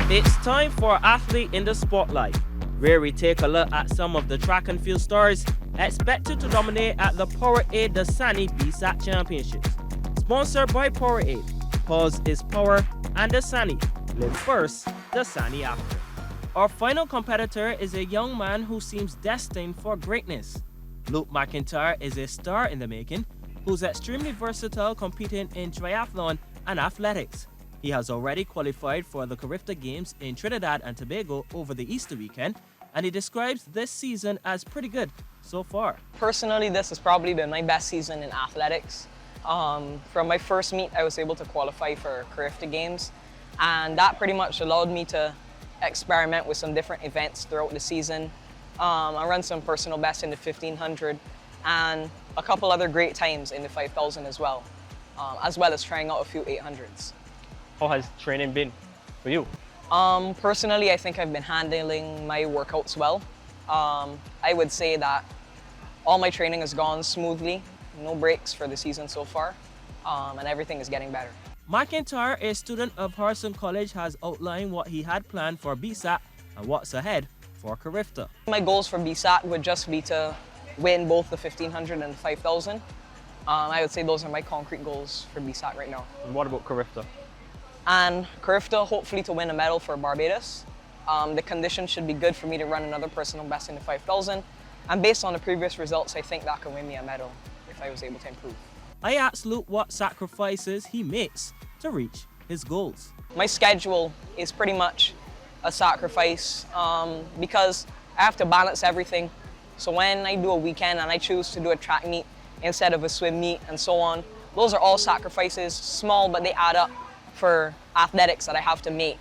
It's time for Athlete in the Spotlight, where we take a look at some of the track and field stars expected to dominate at the Powerade Dasani BSSAC Championships. Sponsored by Powerade. Pause is power and Dasani. Live first, Dasani after. Our final competitor is a young man who seems destined for greatness. Luke McIntyre is a star in the making, who's extremely versatile competing in triathlon and athletics. He has already qualified for the Carifta Games in Trinidad and Tobago over the Easter weekend, and he describes this season as pretty good so far. Personally, this has probably been my best season in athletics. From my first meet, I was able to qualify for Carifta Games, and that pretty much allowed me to experiment with some different events throughout the season. I run some personal bests in the 1500 and a couple other great times in the 5000 as well as trying out a few 800s. How has training been for you? Personally, I think I've been handling my workouts well. I would say that all my training has gone smoothly, no breaks for the season so far, and everything is getting better. McIntyre, a student of Harrison College, has outlined what he had planned for BSSAC and what's ahead for Carifta. My goals for BSSAC would just be to win both the 1500 and the 5000. I would say those are my concrete goals for BSSAC right now. And what about Carifta? And Carifta, hopefully to win a medal for Barbados. The conditions should be good for me to run another personal best in the 5000. And based on the previous results, I think that can win me a medal if I was able to improve. I asked Luke what sacrifices he makes to reach his goals. My schedule is pretty much a sacrifice because I have to balance everything. So when I do a weekend and I choose to do a track meet instead of a swim meet and so on, those are all sacrifices, small, but they add up for athletics that I have to make.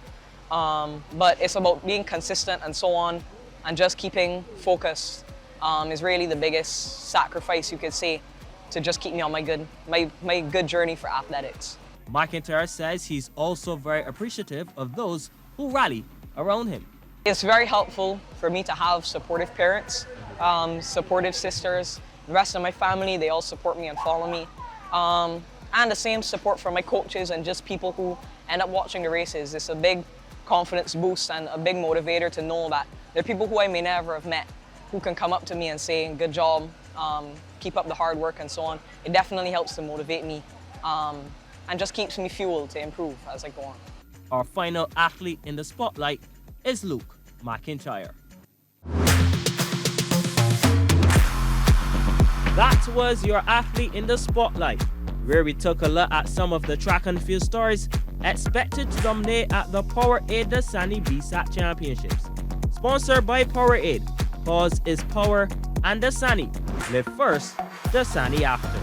But it's about being consistent and so on, and just keeping focused is really the biggest sacrifice you could say to just keep me on my good journey for athletics. McIntyre says he's also very appreciative of those who rally around him. It's very helpful for me to have supportive parents, supportive sisters. The rest of my family, they all support me and follow me. And the same support from my coaches and just people who end up watching the races. It's a big confidence boost and a big motivator to know that there are people who I may never have met who can come up to me and say, good job, keep up the hard work and so on. It definitely helps to motivate me and just keeps me fueled to improve as I go on. Our final athlete in the spotlight is Luke McIntyre. That was your athlete in the spotlight, where we took a look at some of the track and field stars expected to dominate at the Powerade Dasani BSSAC Championships. Sponsored by Powerade. Pause is power and Dasani. Live first, Dasani after.